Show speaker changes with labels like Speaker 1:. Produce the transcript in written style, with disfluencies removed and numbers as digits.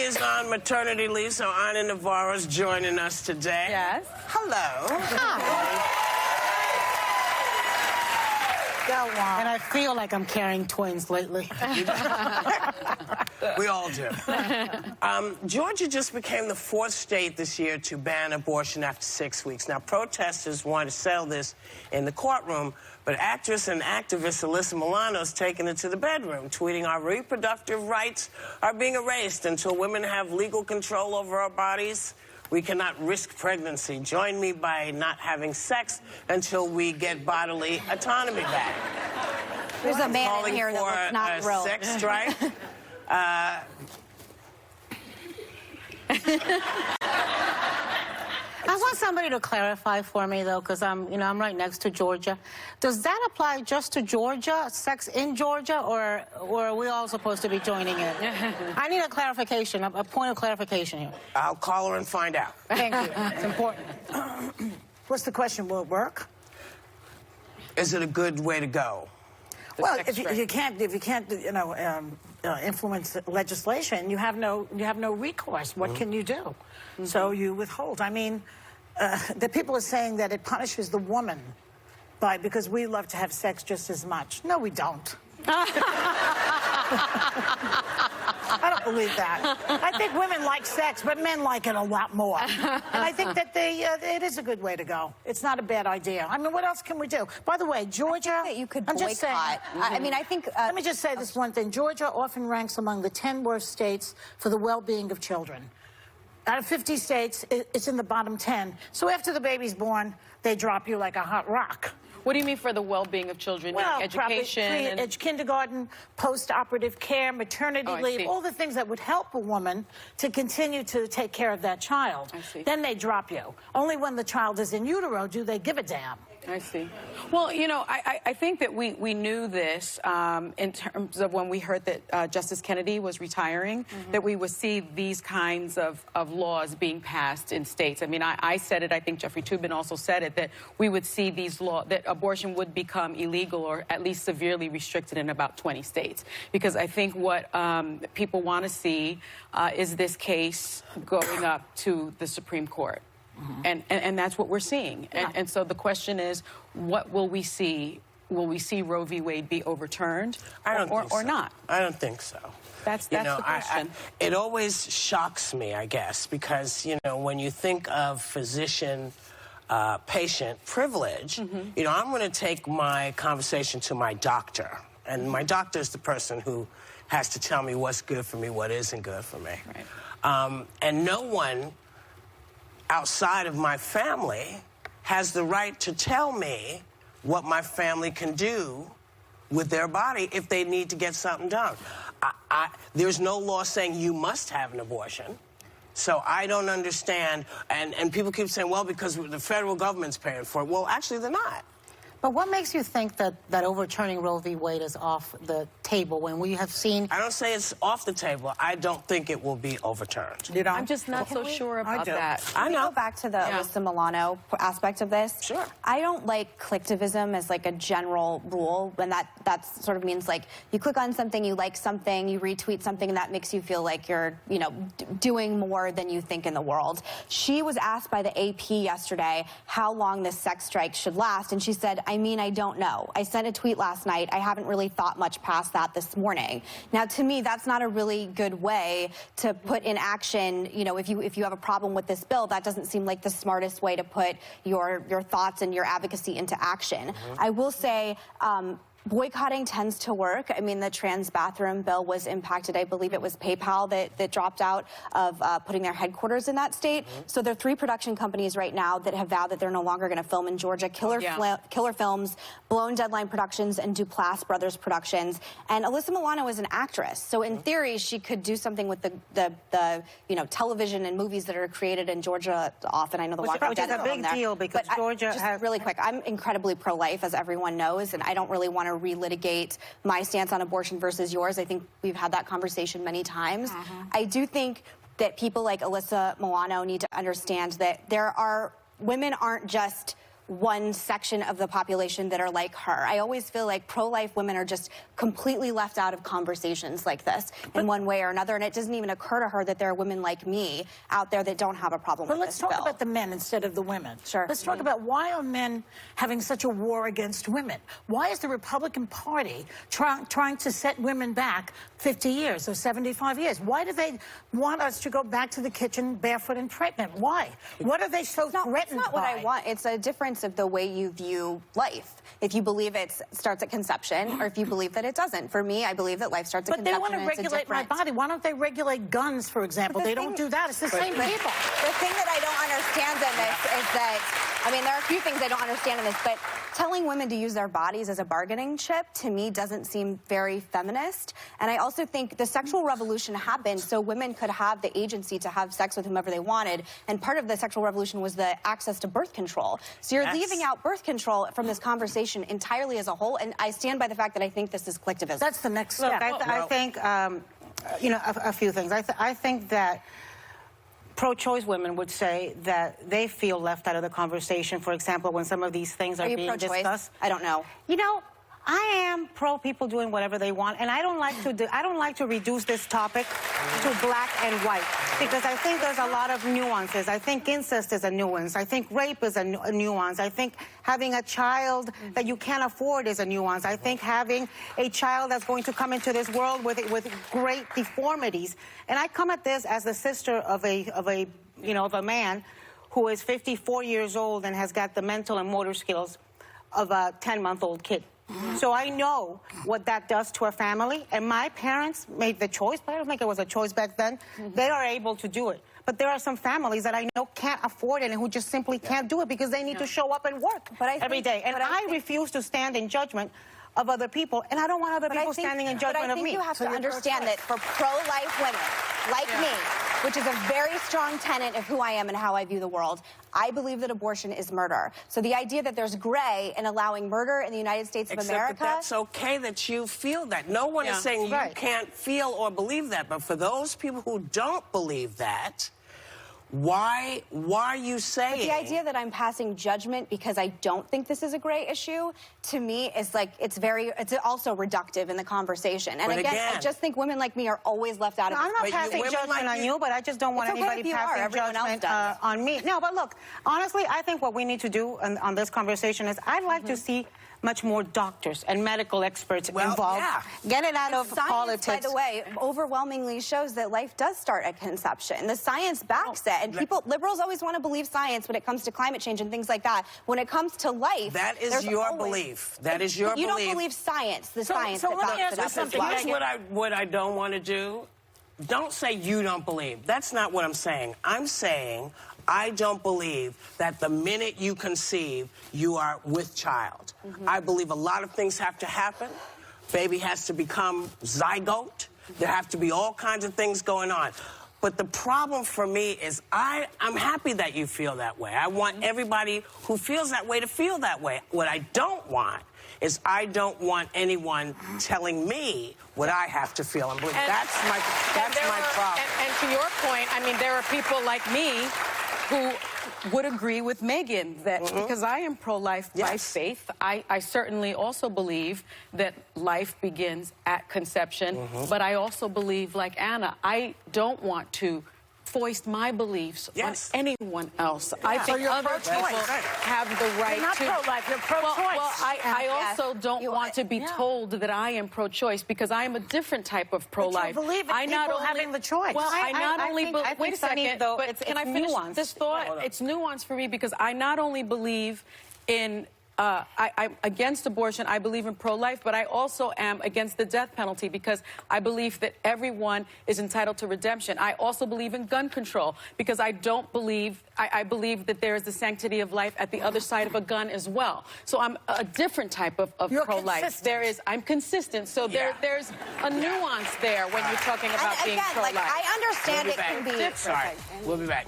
Speaker 1: is on maternity leave, so Ana Navarro's joining us today.
Speaker 2: Yes.
Speaker 1: Hello.
Speaker 2: Hi.
Speaker 3: Go on. And I feel like I'm carrying twins lately.
Speaker 1: We all do. Georgia just became the 4th state this year to ban abortion after 6 weeks. Now, protesters want to settle this in the courtroom, but actress and activist Alyssa Milano's taken it to the bedroom, tweeting, "Our reproductive rights are being erased until women have legal control over our bodies. We cannot risk pregnancy. Join me by not having sex until we get bodily autonomy back."
Speaker 4: There's a man
Speaker 1: Calling
Speaker 4: in here that
Speaker 1: for
Speaker 4: looks not
Speaker 1: a
Speaker 4: thrilled.
Speaker 1: sex strike.
Speaker 3: I want somebody to clarify for me, though, because I'm right next to Georgia. Does that apply just to Georgia, sex in Georgia, or are we all supposed to be joining it? I need a clarification, a point of clarification here.
Speaker 1: I'll call her and find out.
Speaker 3: Thank you. It's important.
Speaker 5: What's the question? Will it work?
Speaker 1: Is it a good way to go?
Speaker 5: Well, if you can't, influence legislation, you have no recourse. What can you do? So you withhold. I mean, the people are saying that it punishes the woman because we love to have sex just as much. No, we don't. I don't believe that. I think women like sex, but men like it a lot more. And I think that it is a good way to go. It's not a bad idea. I mean, what else can we do? By the way, Georgia...
Speaker 4: I think that you could
Speaker 5: I'm
Speaker 4: boycott.
Speaker 5: just saying,
Speaker 4: I mean, I think...
Speaker 5: let me just say this one thing. Georgia often ranks among the 10 worst states for the well-being of children. Out of 50 states, it's in the bottom 10. So after the baby's born, they drop you like a hot rock.
Speaker 2: What do you mean for the well-being of children?
Speaker 5: Well,
Speaker 2: Education?
Speaker 5: Kindergarten, post-operative care, maternity leave, all the things that would help a woman to continue to take care of that child.
Speaker 2: I see.
Speaker 5: Then they drop you. Only when the child is in utero do they give a damn.
Speaker 2: I see. Well, I think that we knew this in terms of when we heard that Justice Kennedy was retiring, that we would see these kinds of laws being passed in states. I mean, I said it, I think Jeffrey Toobin also said it, that we would see these laws, that abortion would become illegal or at least severely restricted in about 20 states. Because I think what people want to see is this case going up to the Supreme Court. And that's what we're seeing.
Speaker 5: Yeah.
Speaker 2: And so the question is, what will we see? Will we see Roe v. Wade be overturned or not?
Speaker 1: I don't think so.
Speaker 2: That's the question.
Speaker 1: It always shocks me, I guess, because, when you think of physician-patient privilege, I'm going to take my conversation to my doctor. And my doctor is the person who has to tell me what's good for me, what isn't good for me.
Speaker 2: Right.
Speaker 1: And no one outside of my family has the right to tell me what my family can do with their body if they need to get something done. There's no law saying you must have an abortion. So I don't understand. And people keep saying, well, because the federal government's paying for it. Well, actually, they're not.
Speaker 3: But what makes you think that overturning Roe v. Wade is off the table when we have seen...
Speaker 1: I don't say it's off the table. I don't think it will be overturned.
Speaker 5: You know?
Speaker 2: I'm just not so sure about that.
Speaker 4: Can we go back to the Alyssa Milano aspect of this?
Speaker 1: Sure.
Speaker 4: I don't like clicktivism as like a general rule, when that sort of means like you click on something, you like something, you retweet something, and that makes you feel like you're, doing more than you think in the world. She was asked by the AP yesterday how long this sex strike should last, and she said, I don't know. I sent a tweet last night. I haven't really thought much past that this morning. Now, to me, that's not a really good way to put in action, if you have a problem with this bill, that doesn't seem like the smartest way to put your thoughts and your advocacy into action. I will say, boycotting tends to work. I mean, the trans bathroom bill was impacted. I believe it was PayPal that dropped out of putting their headquarters in that state. So there are 3 production companies right now that have vowed that they're no longer going to film in Georgia. Killer Films, Blown Deadline Productions, and Duplass Brothers Productions. And Alyssa Milano is an actress. So in theory, she could do something with the television and movies that are created in Georgia often. I know The Walking Dead is
Speaker 3: a big deal because Georgia has...
Speaker 4: Really quick, I'm incredibly pro-life, as everyone knows, and I don't really want to relitigate my stance on abortion versus yours. I think we've had that conversation many times. I do think that people like Alyssa Milano need to understand that women aren't just one section of the population that are like her. I always feel like pro-life women are just completely left out of conversations like this in one way or another, and it doesn't even occur to her that there are women like me out there that don't have a problem with this bill.
Speaker 5: But let's talk about the men instead of the women.
Speaker 4: Sure.
Speaker 5: Let's talk about why are men having such a war against women? Why is the Republican Party trying to set women back 50 years or 75 years? Why do they want us to go back to the kitchen barefoot and pregnant? Why? What are they so threatened by?
Speaker 4: It's not what I want. It's a difference of the way you view life. If you believe it starts at conception, or if you believe that it doesn't. For me, I believe that life starts at conception.
Speaker 5: But they want to regulate my body. Why don't they regulate guns, for example? They don't do that. It's the same people.
Speaker 4: The thing that I don't understand in this is that, I mean, there are a few things I don't understand in this, but telling women to use their bodies as a bargaining chip, to me, doesn't seem very feminist. And I also think the sexual revolution happened so women could have the agency to have sex with whomever they wanted. And part of the sexual revolution was the access to birth control. So you're leaving out birth control from this conversation entirely as a whole. And I stand by the fact that I think this is collectivism.
Speaker 5: That's the next step.
Speaker 3: Look, I think, you know, a few things. I think that pro-choice women would say that they feel left out of the conversation. For example, when some of these things are being discussed.
Speaker 4: I don't know.
Speaker 3: You know, I am pro people doing whatever they want, and I don't like to reduce this topic to black and white, because I think there's a lot of nuances. I think incest is a nuance. I think rape is a nuance. I think having a child that you can't afford is a nuance. I think having a child that's going to come into this world with great deformities. And I come at this as the sister of a man who is 54 years old and has got the mental and motor skills of a 10-month-old kid. So I know what that does to a family, and my parents made the choice, but I don't think it was a choice back then. They are able to do it. But there are some families that I know can't afford it and who just simply can't do it because they need to show up and work every day. And I refuse to stand in judgment of other people, and I don't want other people standing in judgment of me.
Speaker 4: But I think you have to understand that for pro-life women like me, which is a very strong tenet of who I am and how I view the world, I believe that abortion is murder. So the idea that there's gray in allowing murder in the United States of America...
Speaker 1: Except that that's okay that you feel that. No one is saying you can't feel or believe that. But for those people who don't believe that, why are you saying...
Speaker 4: But the idea that I'm passing judgment because I don't think this is a gray issue, to me, is like, it's also reductive in the conversation. And again, I just think women like me are always left out of it.
Speaker 3: I'm not passing judgment on you, but I just don't want anybody passing judgment on me. No, but look, honestly, I think what we need to do on this conversation is I'd like to see much more doctors and medical experts involved. Get it out of politics.
Speaker 4: By the way, overwhelmingly shows that life does start at conception. The science backs it. And liberals always want to believe science when it comes to climate change and things like that. When it comes to life,
Speaker 1: that is your belief. That is your belief.
Speaker 4: You don't believe science. The science that backs it up.
Speaker 1: Listen, here's what I don't want to do. Don't say you don't believe. That's not what I'm saying. I'm saying I don't believe that the minute you conceive, you are with child. I believe a lot of things have to happen. Baby has to become zygote. There have to be all kinds of things going on. But the problem for me is I'm happy that you feel that way. I want everybody who feels that way to feel that way. What I don't want is I don't want anyone telling me what I have to feel and believe. That's my problem.
Speaker 2: And to your point, I mean, there are people like me who would agree with Megan that because I am pro-life by faith, I certainly also believe that life begins at conception, but I also believe, like Anna, I don't want to foist my beliefs on anyone else. I think other people have the right
Speaker 5: to... You're not pro-life, you're pro-choice.
Speaker 2: Well, I also don't want to be told that I am pro-choice because I am a different type of pro-life.
Speaker 5: But you believe in people having the choice.
Speaker 2: Well, I not only believe... Wait a second,
Speaker 3: though,
Speaker 2: but can I finish this thought? It's nuanced for me because I not only believe in... I'm against abortion. I believe in pro-life, but I also am against the death penalty because I believe that everyone is entitled to redemption. I also believe in gun control because I don't believe... I believe that there is the sanctity of life at the other side of a gun as well. So I'm a different type of pro-life. I'm consistent. So there's a nuance there when you're talking about being pro-life.
Speaker 4: I understand it can be...
Speaker 1: Sorry, we'll be back.